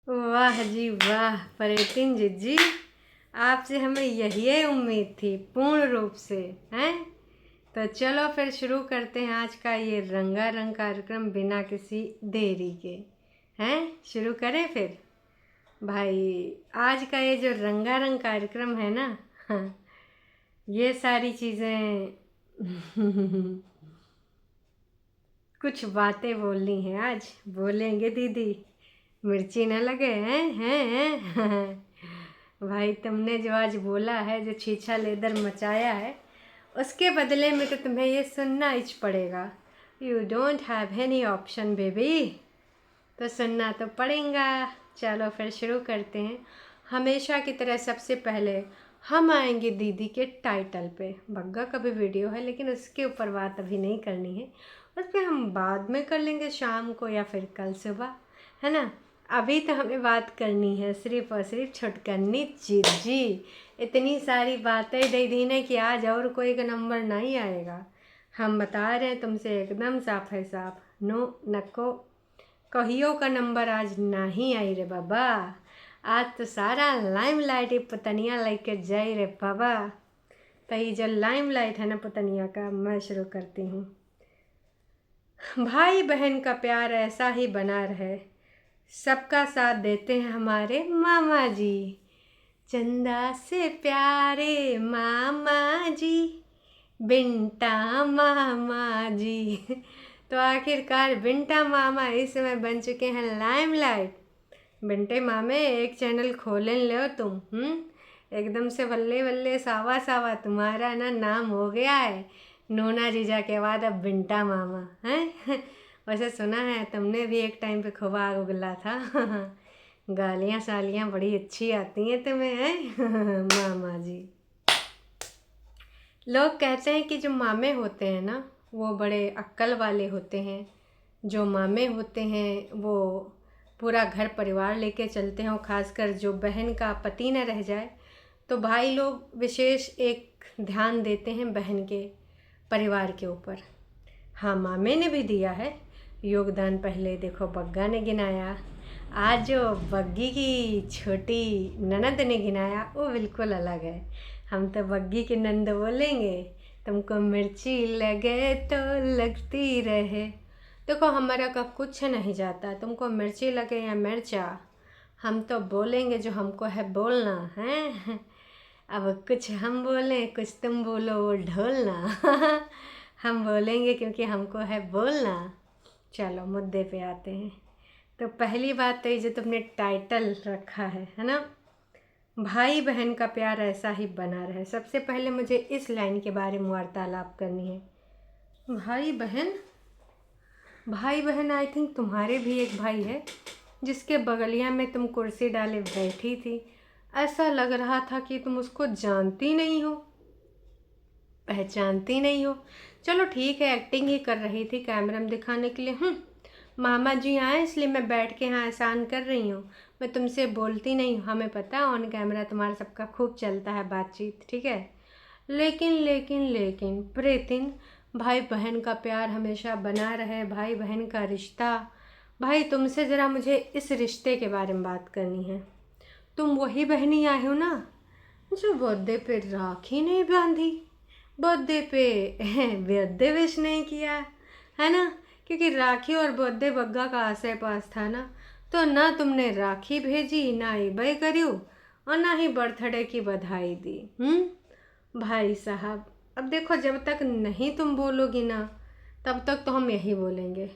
वाह जी वाह परितिन जी, आपसे हमें यही उम्मीद थी पूर्ण रूप से। हैं तो चलो फिर शुरू करते हैं आज का ये रंगारंग कार्यक्रम बिना किसी देरी के। हैं शुरू करें फिर भाई। आज का ये जो रंगारंग कार्यक्रम है ना, हाँ, ये सारी चीज़ें कुछ बातें बोलनी है आज। बोलेंगे दीदी, मिर्ची न लगे हैं। भाई तुमने जो आज बोला है, जो छीछा लेदर मचाया है, उसके बदले में तो तुम्हें ये सुनना ही पड़ेगा। You don't have any option baby, तो सुनना तो पड़ेगा। चलो फिर शुरू करते हैं। हमेशा की तरह सबसे पहले हम आएंगे दीदी के टाइटल पे। बग्गा का भी वीडियो है लेकिन उसके ऊपर बात अभी नहीं करनी है, उस पर हम बाद में कर लेंगे, शाम को या फिर कल सुबह, है ना। अभी तो हमें बात करनी है सिर्फ और सिर्फ छुटकन्नी जी। इतनी सारी बातें दे दी ना कि आज और कोई का नंबर नहीं आएगा। हम बता रहे हैं तुमसे एकदम साफ है साफ, नो नको कहियो का नंबर आज नहीं आई रे बाबा। आज तो सारा लाइमलाइट ही पतनिया लेके जाई रे बाबा। तो ये जो लाइमलाइट है ना पतनिया का, मैं शुरू करती हूँ। भाई बहन का प्यार ऐसा ही बना रहे, सबका साथ देते हैं हमारे मामा जी। चंदा से प्यारे मामा जी, बिंटा मामा जी। तो आखिरकार बिंटा मामा इस समय बन चुके हैं लाइमलाइट। बिंटे मामे एक चैनल खोलें लो तुम। एकदम से बल्ले बल्ले सावा सावा तुम्हारा ना नाम हो गया है। नोना जीजा के बाद अब बिंटा मामा हैं। वैसे सुना है तुमने भी एक टाइम पे खूब आग उगला था। गालियाँ सालियाँ बड़ी अच्छी आती हैं तुम्हें, हैं मामा जी। लोग कहते हैं कि जो मामे होते हैं ना, वो बड़े अक्ल वाले होते हैं। जो मामे होते हैं वो पूरा घर परिवार लेके चलते हैं, और ख़ासकर जो बहन का पति न रह जाए तो भाई लोग विशेष एक ध्यान देते हैं बहन के परिवार के ऊपर। हाँ, मामे ने भी दिया है योगदान। पहले देखो बग्गा ने गिनाया, आज जो बग्गी की छोटी ननद ने गिनाया वो बिल्कुल अलग है। हम तो बग्गी की नंद बोलेंगे, तुमको मिर्ची लगे तो लगती रहे। देखो हमारा का कुछ नहीं जाता, तुमको मिर्ची लगे या मिर्चा, हम तो बोलेंगे जो हमको है बोलना है। अब कुछ हम बोलें कुछ तुम बोलो, वो ढोलना। हम बोलेंगे क्योंकि हमको है बोलना। चलो मुद्दे पे आते हैं। तो पहली बात तो ये जो तुमने टाइटल रखा है ना, भाई बहन का प्यार ऐसा ही बना रहे। सबसे पहले मुझे इस लाइन के बारे में वार्तालाप करनी है। भाई बहन आई थिंक तुम्हारे भी एक भाई है जिसके बगलिया में तुम कुर्सी डाले बैठी थी। ऐसा लग रहा था कि तुम उसको जानती नहीं हो, पहचानती नहीं हो। चलो ठीक है, एक्टिंग ही कर रही थी कैमरा में दिखाने के लिए। मामा जी आए इसलिए मैं बैठ के यहाँ एहसान कर रही हूँ। मैं तुमसे बोलती नहीं हूँ, हमें पता है ऑन कैमरा तुम्हारा सबका खूब चलता है बातचीत, ठीक है। लेकिन लेकिन लेकिन प्रीतिन, भाई बहन का प्यार हमेशा बना रहे, भाई बहन का रिश्ता। भाई तुमसे ज़रा मुझे इस रिश्ते के बारे में बात करनी है। तुम वही बहनी आए हो ना जो बर्थडे पे राखी नहीं बांधी, बर्थडे पे बर्थडे विश नहीं किया, है ना। क्योंकि राखी और बर्थडे बग्गा का आसे पास था ना, तो ना तुमने राखी भेजी, ना ईबे करी, और ना ही बर्थडे की बधाई दी। भाई साहब, अब देखो जब तक नहीं तुम बोलोगी ना, तब तक तो हम यही बोलेंगे।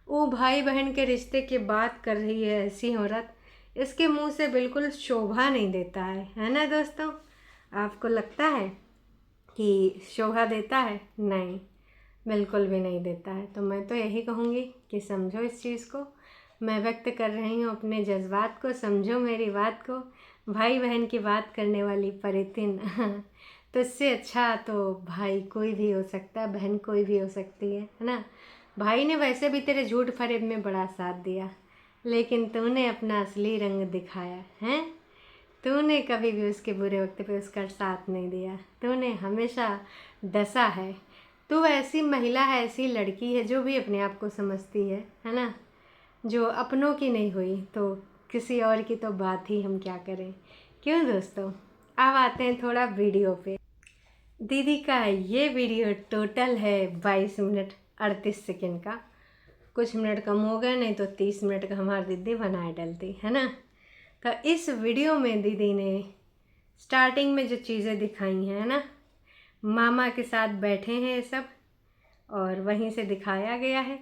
वो भाई बहन के रिश्ते की बात कर रही है ऐसी औरत, इसके मुंह से बिल्कुल शोभा नहीं देता है ना दोस्तों। आपको लगता है कि शोभा देता है? नहीं, बिल्कुल भी नहीं देता है। तो मैं तो यही कहूँगी कि समझो इस चीज़ को। मैं व्यक्त कर रही हूँ अपने जज्बात को, समझो मेरी बात को। भाई बहन की बात करने वाली परितिन। तो इससे अच्छा तो भाई कोई भी हो सकता है, बहन कोई भी हो सकती है ना। भाई ने वैसे भी तेरे झूठ फरेब में बड़ा साथ दिया, लेकिन तूने अपना असली रंग दिखाया है। तूने कभी भी उसके बुरे वक्त पे उसका साथ नहीं दिया, तूने हमेशा डसा है। तू ऐसी महिला है, ऐसी लड़की है जो भी अपने आप को समझती है ना, जो अपनों की नहीं हुई तो किसी और की तो बात ही हम क्या करें। क्यों दोस्तों, अब आते हैं थोड़ा वीडियो पे। दीदी का ये वीडियो टोटल है 22 मिनट 38 सेकंड का। कुछ मिनट कम हो गए, नहीं तो 30 मिनट का हमारी दीदी बनाए डलती है ना। तो इस वीडियो में दीदी ने स्टार्टिंग में जो चीज़ें दिखाई हैं ना, मामा के साथ बैठे हैं ये सब, और वहीं से दिखाया गया है।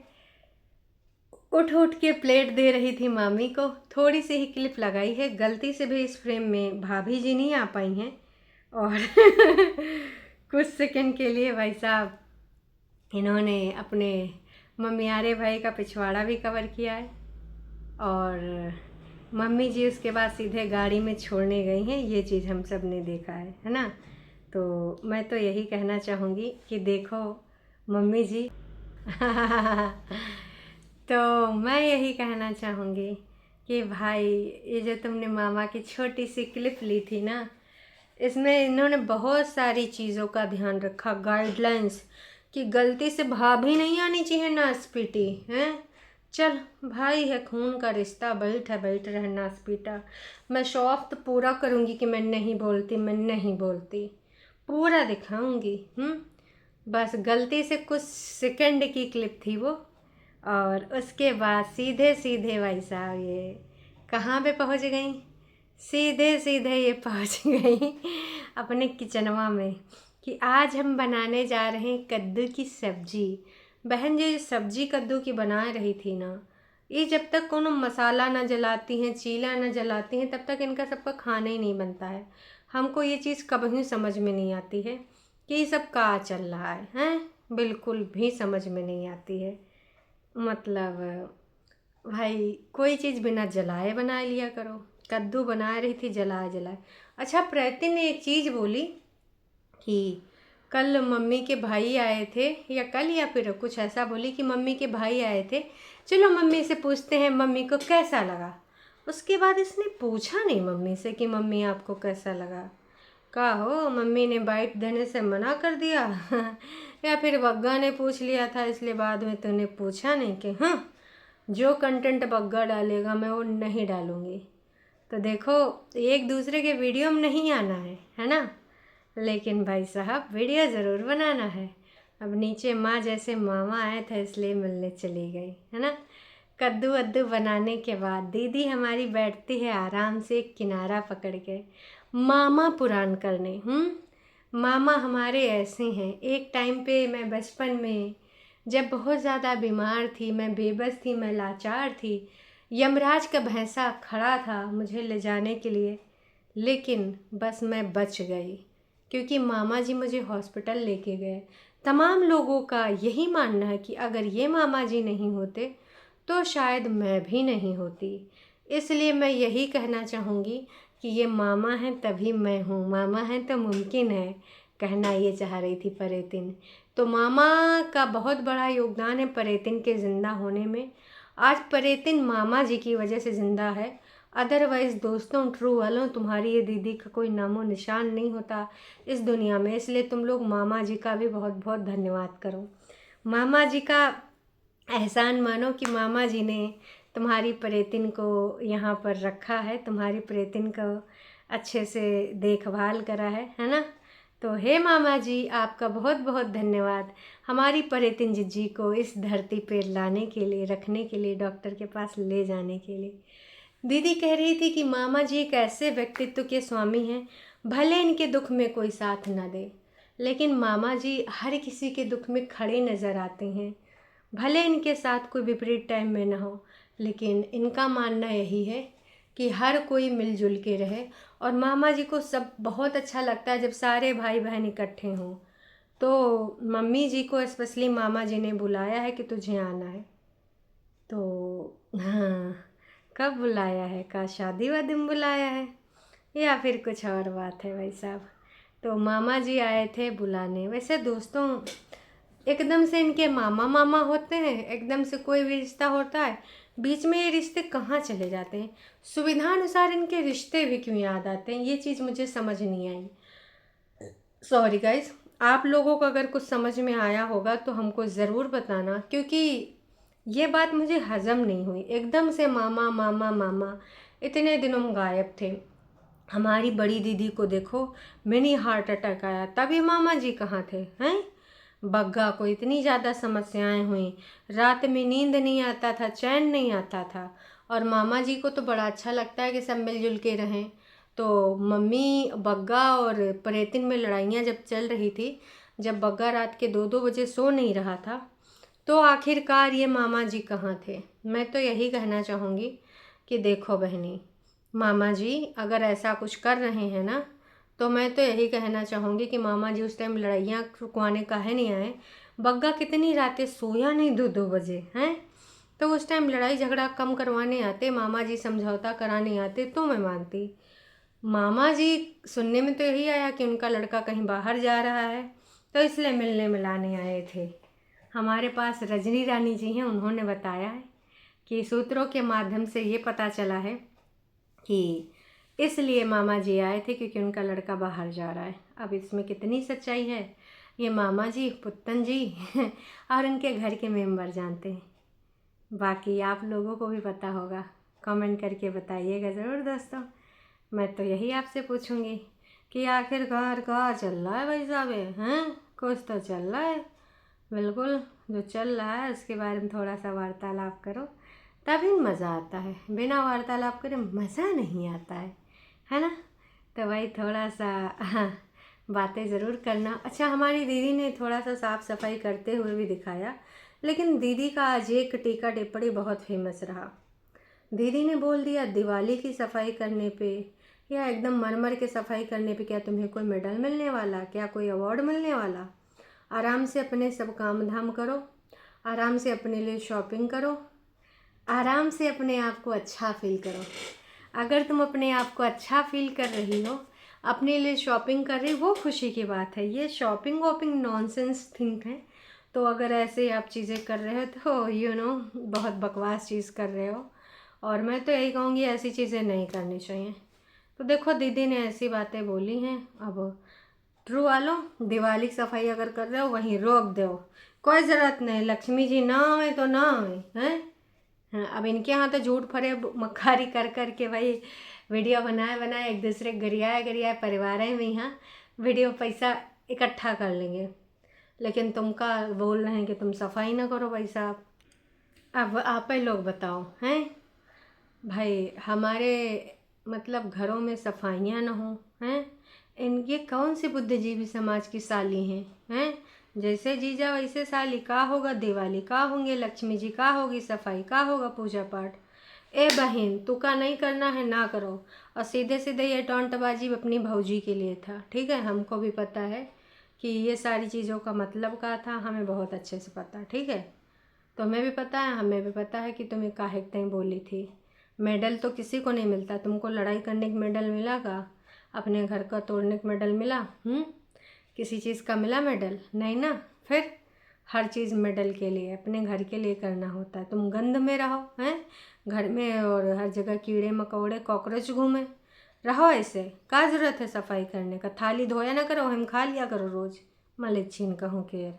उठ उठ के प्लेट दे रही थी मामी को। थोड़ी सी ही क्लिप लगाई है, गलती से भी इस फ्रेम में भाभी जी नहीं आ पाई हैं, और कुछ सेकंड के लिए भाई साहब इन्होंने अपने मम्मियारे भाई का पिछवाड़ा भी कवर किया है, और मम्मी जी उसके बाद सीधे गाड़ी में छोड़ने गई हैं। ये चीज़ हम सब ने देखा है ना। तो मैं तो यही कहना चाहूँगी कि देखो मम्मी जी तो मैं यही कहना चाहूँगी कि भाई ये जो तुमने मामा की छोटी सी क्लिप ली थी ना, इसमें इन्होंने बहुत सारी चीज़ों का ध्यान रखा, गाइडलाइंस कि गलती से भाभी नहीं आनी चाहिए नासपीटी हैं। चल भाई है, खून का रिश्ता, बैठ है बैठ रहे नासपीटा। मैं शो ऑफ तो पूरा करूँगी कि मैं नहीं बोलती, मैं नहीं बोलती, पूरा दिखाऊँगी। बस गलती से कुछ सेकंड की क्लिप थी वो, और उसके बाद सीधे सीधे भाई साहब ये कहाँ पे पहुँच गई, सीधे सीधे ये पहुँच गई अपने किचनवा में कि आज हम बनाने जा रहे हैं कद्दू की सब्जी। बहन जो ये सब्जी कद्दू की बना रही थी ना, ये जब तक कोनो मसाला ना जलाती हैं, चीला ना जलाती हैं, तब तक इनका सबका खाना ही नहीं बनता है। हमको ये चीज़ कभी समझ में नहीं आती है कि ये सब क्या चल रहा है, हैं बिल्कुल भी समझ में नहीं आती है। मतलब भाई कोई चीज़ बिना जलाए बना लिया करो। कद्दू बना रही थी जलाए जलाए। अच्छा, प्रीति ने एक चीज़ बोली कि कल मम्मी के भाई आए थे, या कल या फिर कुछ ऐसा बोली कि मम्मी के भाई आए थे, चलो मम्मी से पूछते हैं मम्मी को कैसा लगा। उसके बाद इसने पूछा नहीं मम्मी से कि मम्मी आपको कैसा लगा। का हो, मम्मी ने बाइट देने से मना कर दिया या फिर बग्गा ने पूछ लिया था इसलिए बाद में तूने पूछा नहीं कि हाँ जो कंटेंट बग्गा डालेगा मैं वो नहीं डालूँगी। तो देखो एक दूसरे के वीडियो में नहीं आना है ना, लेकिन भाई साहब वीडियो ज़रूर बनाना है। अब नीचे माँ जैसे मामा आए थे इसलिए मिलने चली गई है ना। कद्दू वद्दू बनाने के बाद दीदी हमारी बैठती है आराम से एक किनारा पकड़ के मामा पुराण करने। मामा हमारे ऐसे हैं। एक टाइम पे मैं बचपन में जब बहुत ज़्यादा बीमार थी, मैं बेबस थी, मैं लाचार थी, यमराज का भैंसा खड़ा था मुझे ले जाने के लिए, लेकिन बस मैं बच गई क्योंकि मामा जी मुझे हॉस्पिटल लेके गए। तमाम लोगों का यही मानना है कि अगर ये मामा जी नहीं होते तो शायद मैं भी नहीं होती। इसलिए मैं यही कहना चाहूँगी कि ये मामा हैं तभी मैं हूँ, मामा हैं तो मुमकिन है, कहना ये चाह रही थी परेतिन। तो मामा का बहुत बड़ा योगदान है परेतिन के ज़िंदा होने में। आज परेतिन मामा जी की वजह से ज़िंदा है, अदरवाइज़ दोस्तों ट्रू वालों तुम्हारी ये दीदी का कोई नामो निशान नहीं होता इस दुनिया में। इसलिए तुम लोग मामा जी का भी बहुत बहुत धन्यवाद करो। मामा जी का एहसान मानो कि मामा जी ने तुम्हारी परेतिन को यहाँ पर रखा है, तुम्हारी परेतिन को अच्छे से देखभाल करा है ना। तो हे मामा जी आपका बहुत बहुत धन्यवाद हमारी परेतिन जिज्जी को इस धरती पर लाने के लिए, रखने के लिए, डॉक्टर के पास ले जाने के लिए। दीदी कह रही थी कि मामा जी एक ऐसे व्यक्तित्व के स्वामी हैं, भले इनके दुख में कोई साथ ना दे, लेकिन मामा जी हर किसी के दुख में खड़े नज़र आते हैं। भले इनके साथ कोई विपरीत टाइम में ना हो, लेकिन इनका मानना यही है कि हर कोई मिलजुल के रहे। और मामा जी को सब बहुत अच्छा लगता है जब सारे भाई बहन इकट्ठे हों। तो मम्मी जी को स्पेशली मामा जी ने बुलाया है कि तुझे आना है। तो हाँ, कब बुलाया है, का शादी वादी में बुलाया है या फिर कुछ और बात है भाई साहब। तो मामा जी आए थे बुलाने। वैसे दोस्तों एकदम से इनके मामा मामा होते हैं, एकदम से कोई भी रिश्ता होता है, बीच में ये रिश्ते कहाँ चले जाते हैं, सुविधानुसार इनके रिश्ते भी क्यों याद आते हैं, ये चीज़ मुझे समझ नहीं आई। सॉरी गाइज, आप लोगों को अगर कुछ समझ में आया होगा तो हमको ज़रूर बताना, क्योंकि ये बात मुझे हज़म नहीं हुई। एकदम से मामा मामा मामा, इतने दिनों हम गायब थे। हमारी बड़ी दीदी को देखो मिनी हार्ट अटैक आया, तभी मामा जी कहाँ थे हैं। बग्गा को इतनी ज़्यादा समस्याएं हुई, रात में नींद नहीं आता था, चैन नहीं आता था। और मामा जी को तो बड़ा अच्छा लगता है कि सब मिलजुल के रहें। तो मम्मी बग्गा और परेतिन में लड़ाइयाँ जब चल रही थी, जब बग्गा रात के 2-2 बजे सो नहीं रहा था, तो आखिरकार ये मामा जी कहाँ थे। मैं तो यही कहना चाहूँगी कि देखो बहनी, मामा जी अगर ऐसा कुछ कर रहे हैं ना, तो मैं तो यही कहना चाहूँगी कि मामा जी उस टाइम लड़ाइयाँ रुकवाने काहे नहीं आए। बग्गा कितनी रातें सोया नहीं 2-2 बजे हैं, तो उस टाइम लड़ाई झगड़ा कम करवाने आते, मामा जी समझौता कराने आते तो मैं मानती। मामा जी सुनने में तो यही आया कि उनका लड़का कहीं बाहर जा रहा है, तो इसलिए मिलने मिलाने आए थे। हमारे पास रजनी रानी जी हैं, उन्होंने बताया है कि सूत्रों के माध्यम से ये पता चला है कि इसलिए मामा जी आए थे क्योंकि उनका लड़का बाहर जा रहा है। अब इसमें कितनी सच्चाई है, ये मामा जी, पुत्तन जी और उनके घर के मेंबर जानते हैं। बाकी आप लोगों को भी पता होगा, कमेंट करके बताइएगा ज़रूर दोस्तों। मैं तो यही आपसे पूछूंगी कि आखिरकार क्या चल रहा है भाई साहब हैं। कुछ तो चल रहा है, बिल्कुल जो चल रहा है उसके बारे में थोड़ा सा वार्तालाप करो, तभी मज़ा आता है। बिना वार्तालाप करे मज़ा नहीं आता है ना। तो भाई थोड़ा सा बातें ज़रूर करना। अच्छा, हमारी दीदी ने थोड़ा सा साफ़ सफाई करते हुए भी दिखाया, लेकिन दीदी का आज एक टीका टिप्पणी बहुत फेमस रहा। दीदी ने बोल दिया दिवाली की सफाई करने पे या एकदम मरमर के सफाई करने पे क्या तुम्हें कोई मेडल मिलने वाला, क्या कोई अवार्ड मिलने वाला। आराम से अपने सब काम धाम करो, आराम से अपने लिए शॉपिंग करो, आराम से अपने आप को अच्छा फील करो। अगर तुम अपने आप को अच्छा फील कर रही हो, अपने लिए शॉपिंग कर रही, वो खुशी की बात है। ये शॉपिंग वॉपिंग नॉनसेंस थिंक है। तो अगर ऐसे आप चीज़ें कर रहे हो तो बहुत बकवास चीज़ कर रहे हो, और मैं तो यही कहूँगी ऐसी चीज़ें नहीं करनी चाहिए। तो देखो दीदी ने ऐसी बातें बोली हैं। अब ट्रू वालों, दिवाली की सफाई अगर कर रहे हो वहीं रोक दो, कोई ज़रूरत नहीं। लक्ष्मी जी ना आए तो ना आए हैं। हाँ, अब इनके यहाँ तो झूठ फरे मक्कारी कर कर के भाई वीडियो बनाए एक दूसरे गरियाए परिवार है में यहाँ वीडियो पैसा इकट्ठा कर लेंगे, लेकिन तुमका बोल रहे हैं कि तुम सफाई ना करो भाई साहब। अब आप ही लोग बताओ हैं भाई, हमारे मतलब घरों में सफाइयाँ ना हो हैं। इनके कौन सी बुद्धिजीवी समाज की साली हैं। जैसे जीजा वैसे साली, का होगा दिवाली, का होंगे लक्ष्मी जी, का होगी सफाई, का होगा पूजा पाठ। ए बहन, तू का नहीं करना है ना करो। और सीधे सीधे ये टोंटबाजी अपनी भौजी के लिए था, ठीक है। हमको भी पता है कि ये सारी चीज़ों का मतलब क्या था, हमें बहुत अच्छे से पता, ठीक है। तुम्हें भी पता है, हमें भी पता है कि तुम्हें काहे तय बोली थी। मेडल तो किसी को नहीं मिलता, तुमको लड़ाई करने का मेडल मिला का, अपने घर का तोड़ने का मेडल मिला? किसी चीज़ का मिला मेडल? नहीं ना। फिर हर चीज़ मेडल के लिए, अपने घर के लिए करना होता है। तुम गंद में रहो हैं घर में, और हर जगह कीड़े मकोड़े कॉकरोच घूमे रहो, ऐसे क्या ज़रूरत है सफाई करने का। थाली धोया ना करो, हम खा लिया करो रोज़। मलिच्छीन कहूँ के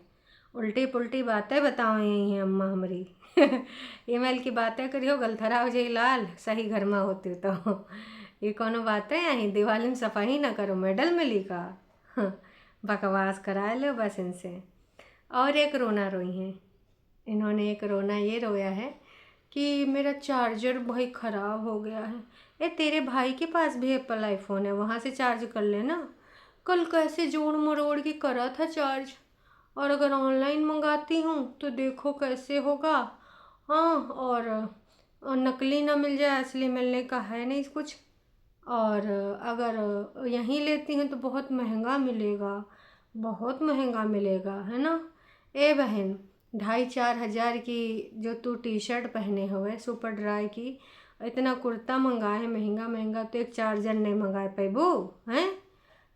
उल्टी पुल्टी बातें बताओ यही हैं अम्मा हमारी ईमेल की बातें करियो, गलथरा हो जाए लाल, सही घर में होती तो ये कोनो बातें यहीं दिवाली में सफाई ना करो, मेडल मिली का बकवास करा लो बस इनसे। और एक रोना रोई हैं इन्होंने, एक रोना ये रोया है कि मेरा चार्जर भाई ख़राब हो गया है। ए तेरे भाई के पास भी एप्पल आईफोन है, वहाँ से चार्ज कर लेना। कल कैसे जोड़ मरोड़ के करा था चार्ज, और अगर ऑनलाइन मंगाती हूँ तो देखो कैसे होगा। हाँ, और नकली ना मिल जाए, असली मिलने का है नहीं कुछ। और अगर यहीं लेती हैं तो बहुत महंगा मिलेगा, बहुत महंगा मिलेगा, है ना। ए बहन, 2,500-4 हज़ार की जो तू टी शर्ट पहने हुए सुपर ड्राई की, इतना कुर्ता मंगाए है महंगा महंगा, तो एक चार्जर नहीं मंगाए पैबू हैं,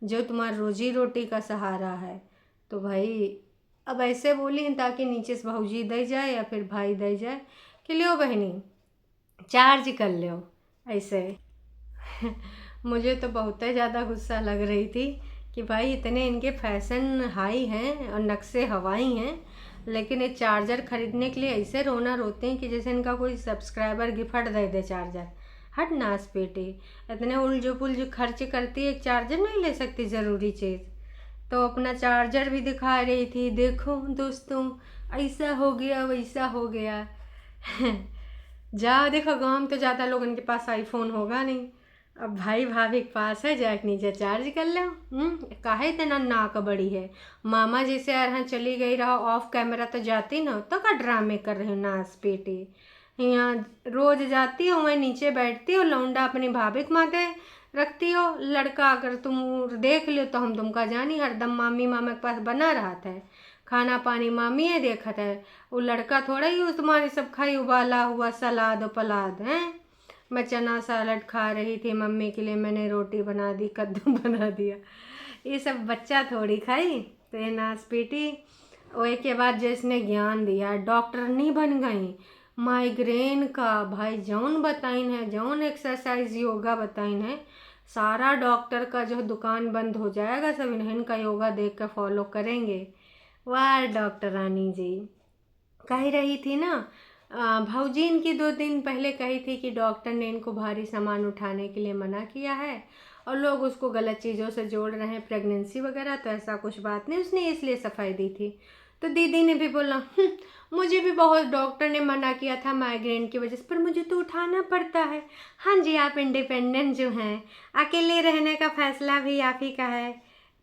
जो तुम्हारा रोजी रोटी का सहारा है। तो भाई अब ऐसे बोली हैं ताकि नीचे से भौजी दे जाए या फिर भाई दे जाए कि लियो बहनी चार्ज कर लो ऐसे मुझे तो बहुत ही ज़्यादा गुस्सा लग रही थी कि भाई इतने इनके फैशन हाई हैं और नक्शे हवाई हैं, लेकिन एक चार्जर ख़रीदने के लिए ऐसे रोना रोते हैं कि जैसे इनका कोई सब्सक्राइबर गिफ्ट दे दे चार्जर। हट नास बेटे, इतने उलझो पुलझो खर्च करती है, एक चार्जर नहीं ले सकती ज़रूरी चीज़। तो अपना चार्जर भी दिखा रही थी, देखो दोस्तों ऐसा हो गया वैसा हो गया। जा देखो गाँव में तो ज़्यादा लोगों के पास आईफोन होगा नहीं। अब भाई भाभी के पास है, जाके नीचे चार्ज कर लो। काहे इतना नाक बड़ी है। मामा जैसे यहाँ चली गई रहा ऑफ कैमरा तो जाती ना, तो का ड्रामे कर रही हूँ नास बेटी। यहाँ रोज जाती हो, मैं नीचे बैठती हो, लौंडा अपनी भाभी के माथे रखती हो। लड़का अगर तुम देख लो तो हम तुमका जानी, हरदम मामी मामा के पास बना रहा था, खाना पानी मामी है देखा है। वो लड़का थोड़ा ही उस तुम्हारे सब खाई उबाला हुआ सलाद पलाद हैं। मैं चना सलाद खा रही थी, मम्मी के लिए मैंने रोटी बना दी, कद्दू बना दिया। ये सब बच्चा थोड़ी खाई। तो ये नाश बेटी वही के बाद जिसने ज्ञान दिया, डॉक्टर नहीं बन गई, माइग्रेन का भाई जौन बताइन है, जौन एक्सरसाइज योगा बताइन है, सारा डॉक्टर का जो दुकान बंद हो जाएगा, सब इनका योगा देख कर फॉलो करेंगे। वाह डॉक्टर रानी जी कह रही थी ना, भाऊजी इनकी 2 दिन पहले कही थी कि डॉक्टर ने इनको भारी सामान उठाने के लिए मना किया है और लोग उसको गलत चीज़ों से जोड़ रहे हैं, प्रेगनेंसी वगैरह। तो ऐसा कुछ बात नहीं, उसने इसलिए सफाई दी थी। तो दीदी ने भी बोला मुझे भी बहुत डॉक्टर ने मना किया था माइग्रेन की वजह से, पर मुझे तो उठाना पड़ता है। हाँ जी, आप इंडिपेंडेंट जो हैं, अकेले रहने का फैसला भी आप ही का है,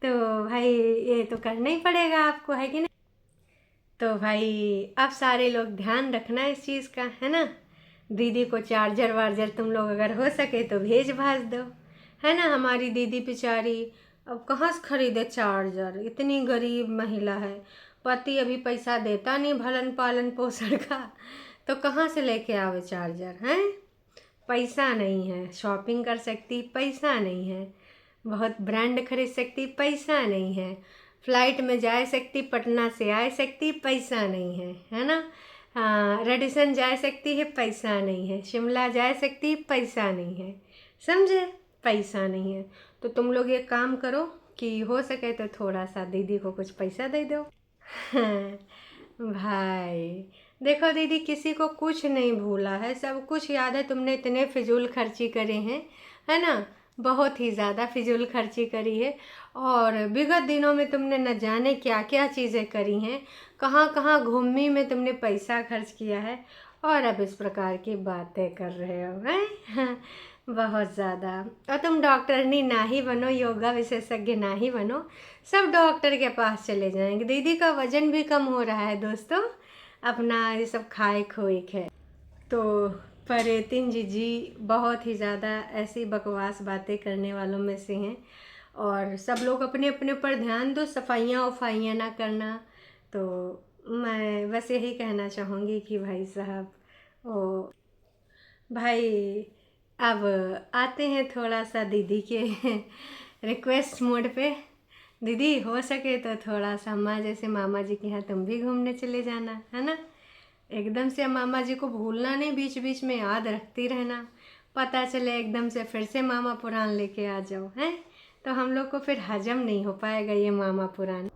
तो भाई ये तो करना ही पड़ेगा आपको, है कि नहीं। तो भाई अब सारे लोग ध्यान रखना इस चीज़ का, है ना। दीदी को चार्जर वार्जर तुम लोग अगर हो सके तो भेज भाज दो, है ना। हमारी दीदी बेचारी अब कहाँ से खरीदे चार्जर, इतनी गरीब महिला है, पति अभी पैसा देता नहीं भलन पालन पोषण का, तो कहाँ से लेके आवे चार्जर हैं। पैसा नहीं है, शॉपिंग कर सकती पैसा नहीं है, बहुत ब्रांड खरीद सकती पैसा नहीं है, फ्लाइट में जा सकती, पटना से आ सकती पैसा नहीं है ना। हाँ, रेडिसन जा सकती है पैसा नहीं है, शिमला जा सकती पैसा नहीं है, समझे, पैसा नहीं है। तो तुम लोग ये काम करो कि हो सके तो थोड़ा सा दीदी को कुछ पैसा दे दो। हाँ, भाई देखो दीदी किसी को कुछ नहीं भूला है, सब कुछ याद है। तुमने इतने फिजूल खर्ची करे हैं, है ना, बहुत ही ज़्यादा फिजूल खर्ची करी है। और विगत दिनों में तुमने न जाने क्या क्या चीज़ें करी हैं, कहाँ कहाँ घूमी में तुमने पैसा खर्च किया है, और अब इस प्रकार की बातें कर रहे हो, हैं। बहुत ज़्यादा। और तुम डॉक्टरनी ना ही बनो, योगा विशेषज्ञ ना ही बनो, सब डॉक्टर के पास चले जाएंगे। दीदी का वज़न भी कम हो रहा है दोस्तों, अपना ये सब खाए खोए है। तो परेतिन जी बहुत ही ज़्यादा ऐसी बकवास बातें करने वालों में से हैं, और सब लोग अपने अपने पर ध्यान दो, सफाइयाँ वफाइयाँ ना करना। तो मैं बस यही कहना चाहूँगी कि भाई साहब ओ भाई अब आते हैं थोड़ा सा दीदी के रिक्वेस्ट मोड पे। दीदी हो सके तो थोड़ा सा माँ जैसे मामा जी के यहाँ तुम भी घूमने चले जाना, है ना। एकदम से मामा जी को भूलना नहीं, बीच बीच में याद रखती रहना, पता चले एकदम से फिर से मामा पुराण लेके आ जाओ, हैं तो हम लोग को फिर हजम नहीं हो पाएगा ये मामा पुराण।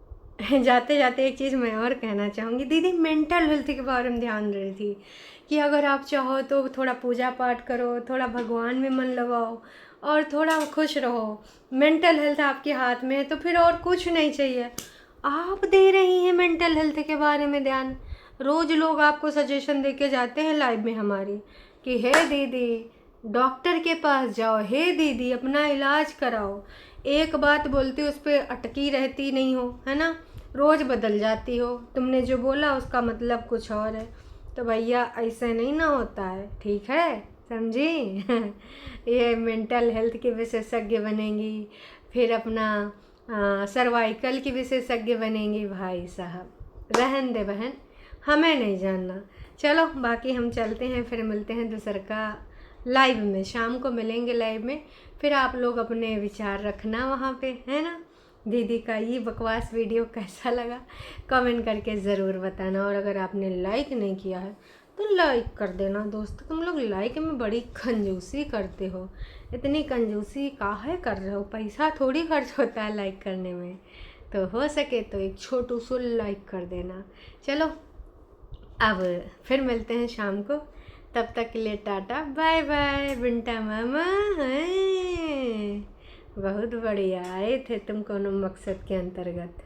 जाते जाते एक चीज़ मैं और कहना चाहूँगी, दीदी मेंटल हेल्थ के बारे में ध्यान रही थी कि अगर आप चाहो तो थोड़ा पूजा पाठ करो, थोड़ा भगवान में मन लगाओ और थोड़ा खुश रहो। मेंटल हेल्थ आपके हाथ में है तो फिर और कुछ नहीं चाहिए। आप दे रही हैं मेंटल हेल्थ के बारे में ध्यान, रोज़ लोग आपको सजेशन दे के जाते हैं लाइव में हमारी कि हे दीदी डॉक्टर के पास जाओ, हे दीदी अपना इलाज कराओ। एक बात बोलती उस पर अटकी रहती नहीं हो, है ना, रोज़ बदल जाती हो। तुमने जो बोला उसका मतलब कुछ और है, तो भैया ऐसे नहीं ना होता है, ठीक है, समझी। ये मेंटल हेल्थ के विशेषज्ञ बनेंगी, फिर अपना सर्वाइकल की विशेषज्ञ बनेंगी। भाई साहब रहन दे बहन, हमें नहीं जानना। चलो बाकी हम चलते हैं, फिर मिलते हैं दूसर का लाइव में, शाम को मिलेंगे लाइव में। फिर आप लोग अपने विचार रखना वहाँ पे, है ना। दीदी का ये बकवास वीडियो कैसा लगा कमेंट करके ज़रूर बताना, और अगर आपने लाइक नहीं किया है तो लाइक कर देना दोस्तों। तुम लोग लाइक में बड़ी कंजूसी करते हो, इतनी कंजूसी काहे कर रहे हो, पैसा थोड़ी खर्च होता है लाइक करने में, तो हो सके तो एक छोटू सा लाइक कर देना। चलो अब फिर मिलते हैं शाम को, तब तक के लिए टाटा बाय बाय बिंटा मामा। हैं बहुत बढ़िया आए थे तुम कोनो मकसद के अंतर्गत।